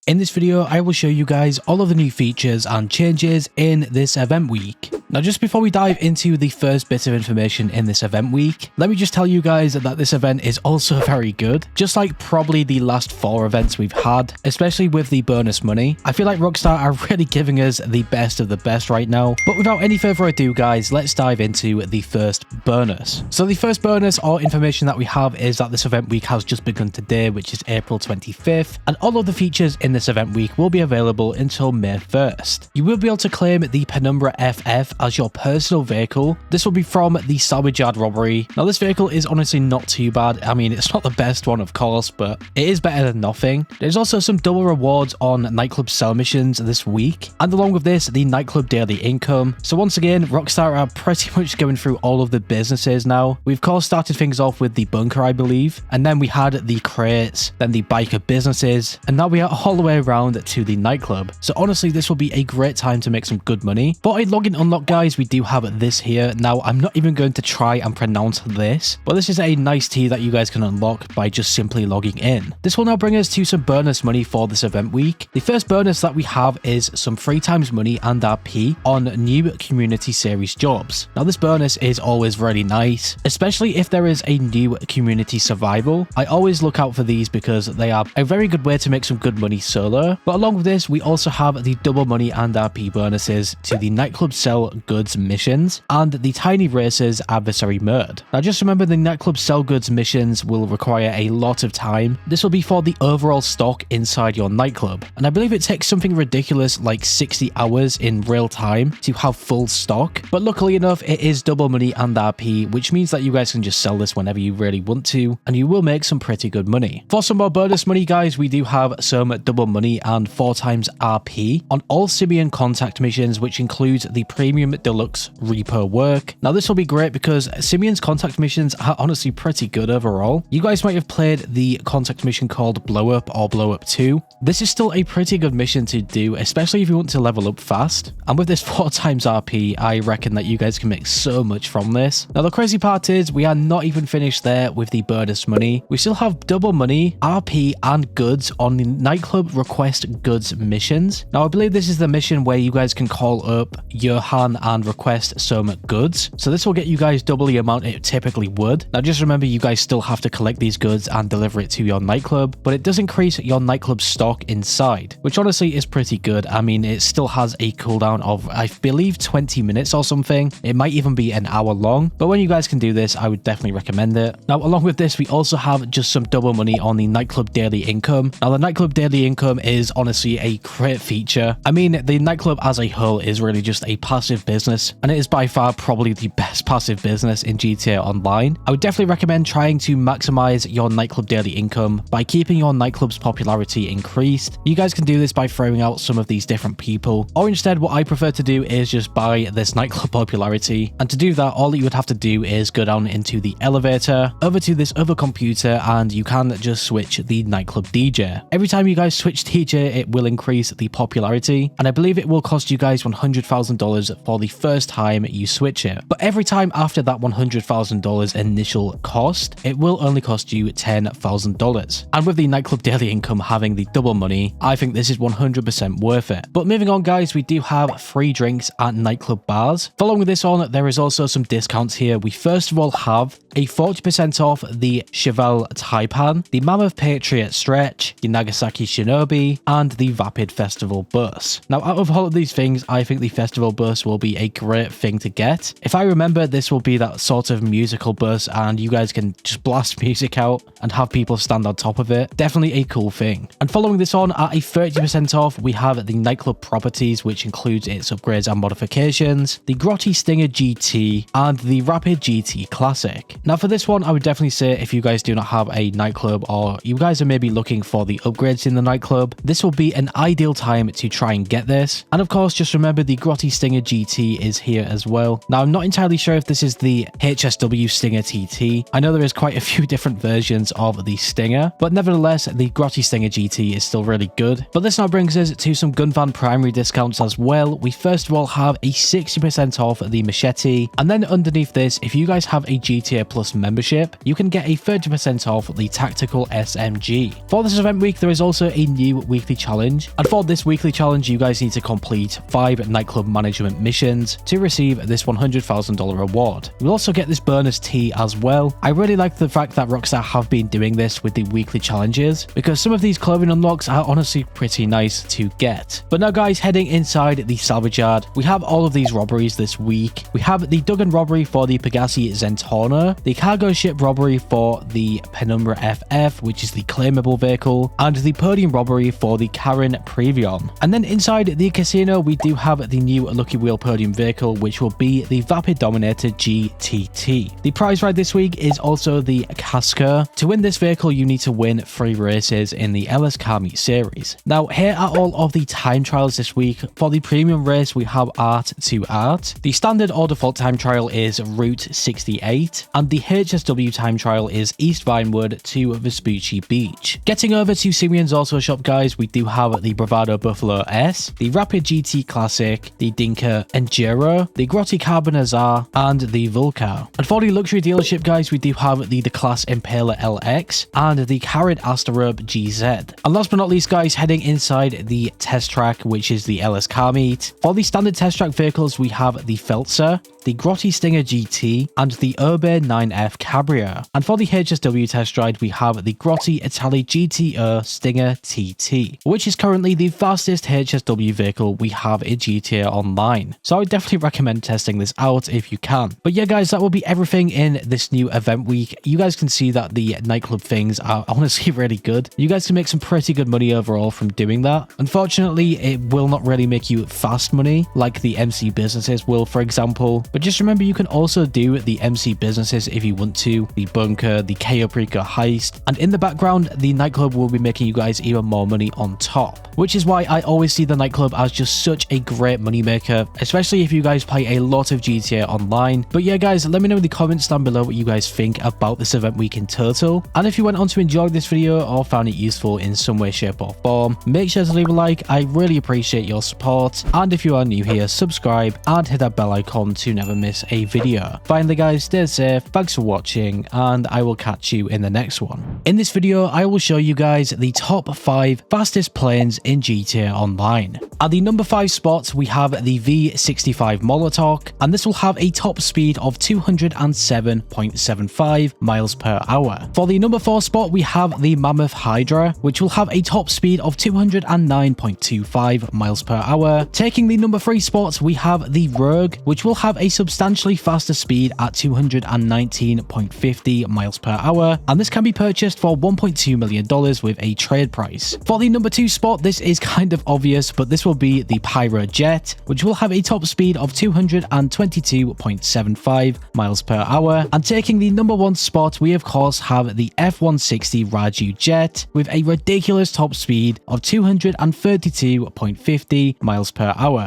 In this video, I will show you guys all of the new features and changes in this event week. Now, just before we dive into the first bit of information in this event week, let me just tell you guys that this event is also very good, just like probably the last 4 events we've had, especially with the bonus money. I feel like Rockstar are really giving us the best of the best right now. But without any further ado, guys, let's dive into the first bonus. So the first bonus or information that we have is that this event week has just begun today, which is April 25th, and all of the features in this event week will be available until May 1st. You will be able to claim the Penumbra FF as your personal vehicle. This will be from the Salvage robbery. Now, this vehicle is honestly not too bad. I mean, it's not the best one, of course, but it is better than nothing. There's also some double rewards on nightclub sell missions this week, and along with this, the nightclub daily income. So once again, Rockstar are pretty much going through all of the businesses now. We've of course started things off with the bunker, I believe, and then we had the crates, then the biker businesses, and now we are all the way around to the nightclub. So honestly, this will be a great time to make some good money. For a login unlock, guys, we do have this here. Now, I'm not even going to try and pronounce this, but this is a nice tea that you guys can unlock by just simply logging in. This will now bring us to some bonus money for this event week. The first bonus that we have is some 3 times money and RP on new community series jobs. Now, this bonus is always really nice, especially if there is a new community survival. I always look out for these because they are a very good way to make some good money solo. But along with this, we also have the double money and RP bonuses to the nightclub sell goods missions and the tiny races adversary mode. Now, just remember, the nightclub sell goods missions will require a lot of time. This will be for the overall stock inside your nightclub, and I believe it takes something ridiculous like 60 hours in real time to have full stock. But luckily enough, it is double money and RP, which means that you guys can just sell this whenever you really want to, and you will make some pretty good money. For some more bonus money, guys, we do have some double money and 4 times RP on all Simeone contact missions, which includes the premium deluxe repo work. Now, this will be great because Simeone's contact missions are honestly pretty good overall. You guys might have played the contact mission called Blow Up or Blow Up 2. This is still a pretty good mission to do, especially if you want to level up fast. And with this 4 times RP, I reckon that you guys can make so much from this. Now, the crazy part is we are not even finished there with the bonus money. We still have double money, RP, and goods on the nightclub request goods missions. Now, I believe this is the mission where you guys can call up Johan and request some goods. So this will get you guys double the amount it typically would. Now, just remember, you guys still have to collect these goods and deliver it to your nightclub, but it does increase your nightclub stock inside, which honestly is pretty good. I mean, it still has a cooldown of, I believe, 20 minutes or something. It might even be an hour long, but when you guys can do this, I would definitely recommend it. Now, along with this, we also have just some double money on the nightclub daily income. Now, the nightclub daily income is honestly a great feature. I mean, the nightclub as a whole is really just a passive business, and it is by far probably the best passive business in GTA Online. I would definitely recommend trying to maximize your nightclub daily income by keeping your nightclub's popularity increased. You guys can do this by throwing out some of these different people, or instead what I prefer to do is just buy this nightclub popularity. And to do that, all that you would have to do is go down into the elevator over to this other computer, and you can just switch the nightclub DJ. Every time you guys switch DJ, it will increase the popularity, and I believe it will cost you guys $100,000 for the first time you switch it. But every time after that $100,000 initial cost, it will only cost you $10,000. And with the nightclub daily income having the double money, I think this is 100% worth it. But moving on, guys, we do have free drinks at nightclub bars. Following this on, there is also some discounts here. We first of all have a 40% off the Chevelle Taipan, the Mammoth Patriot Stretch, the Nagasaki Shinobi, and the Vapid Festival Bus. Now, out of all of these things, I think the Festival Bus will be a great thing to get. If I remember, this will be that sort of musical bus, and you guys can just blast music out and have people stand on top of it. Definitely a cool thing. And following this on, at a 30% off, we have the nightclub properties, which includes its upgrades and modifications, the Grotty Stinger GT, and the Rapid GT Classic. Now, for this one, I would definitely say if you guys do not have a nightclub, or you guys are maybe looking for the upgrades in the nightclub, this will be an ideal time to try and get this. And of course, just remember the Grotty Stinger GT is here as well. Now, I'm not entirely sure if this is the HSW Stinger TT. I know there is quite a few different versions of the Stinger, but nevertheless, the Grotty Stinger GT is still really good. But this now brings us to some gun van primary discounts as well. We first of all have a 60% off the Machete, and then underneath this, if you guys have a GTA Plus membership, you can get a 30% off the Tactical SMG. For this event week, there is also a new weekly challenge, and for this weekly challenge, you guys need to complete 5 nightclub management missions to receive this $100,000 reward. You'll also get this bonus tee as well. I really like the fact that Rockstar have been doing this with the weekly challenges, because some of these clothing unlocks are honestly pretty nice to get. But now guys, heading inside the salvage yard, we have all of these robberies this week. We have the Duggan robbery for the Pegassi Zentorno, the cargo ship robbery for the Penumbra FF, which is the claimable vehicle, and the Podium robbery for the Karen Previon. And then inside the casino, we do have the new Lucky Wheel Podium vehicle, which will be the Vapid Dominator GTT. The prize ride this week is also the Casca. To win this vehicle, you need to win 3 races in the LS Car Meet series. Now, here are all of the time trials this week. For the premium race, we have Art to Art. The standard or default time trial is Route 68, and the HSW time trial is East Vinewood to Vespucci Beach. Getting over to Simeone's Autoshop, guys, we do have the Bravado Buffalo S, the Rapid GT Classic, the Dinka Enduro, the Grotti Carbon Azar, and the Vulcar. And for the luxury dealership, guys, we do have the Class Impaler LX and the Carrot Astarobe GZ. And last but not least, guys, heading inside the test track, which is the LS Car Meet. For the standard test track vehicles, we have the Feltzer, the Grotti Stinger GT, and the Urbe 9F Cabrio. And for the HSW test ride, we have the Grotti Italy GTO Stinger TT, which is currently the fastest HSW vehicle we have in GTA Online. So I would definitely recommend testing this out if you can. But yeah, guys, that will be everything in this new event week. You guys can see that the nightclub things are honestly really good. You guys can make some pretty good money overall from doing that. Unfortunately, it will not really make you fast money like the MC businesses will, for example. But just remember, you can also do the MC businesses if you want to, the bunker, the Cayoprico heist, and in the background, the nightclub will be making you guys even more money on top, which is why I always see the nightclub as just such a great moneymaker, especially if you guys play a lot of GTA Online. But yeah, guys, let me know in the comments down below what you guys think about this event week in total, and if you went on to enjoy this video or found it useful in some way, shape or form, make sure to leave a like. I really appreciate your support, and if you are new here, subscribe and hit that bell icon to never miss a video. Finally, guys, stay safe, thanks for watching, and I will catch you in the next one. In this video, I will show you guys the top 5 fastest planes in GTA Online. At the number 5 spot, we have the V65 Molotov, and this will have a top speed of 207.75 miles per hour. For the number 4 spot, we have the Mammoth Hydra, which will have a top speed of 209.25 miles per hour. Taking the number 3 spot, we have the Rogue, which will have a substantially faster speed at 219.50 miles per hour, and this can be purchased for $1.2 million with a trade price. For the number 2 spot, this is kind of obvious, but this will be the Pyro Jet, which will have a top speed of 222.75 miles per hour. And taking the number 1 spot, we of course have the F-160 Raju Jet with a ridiculous top speed of 232.50 miles per hour.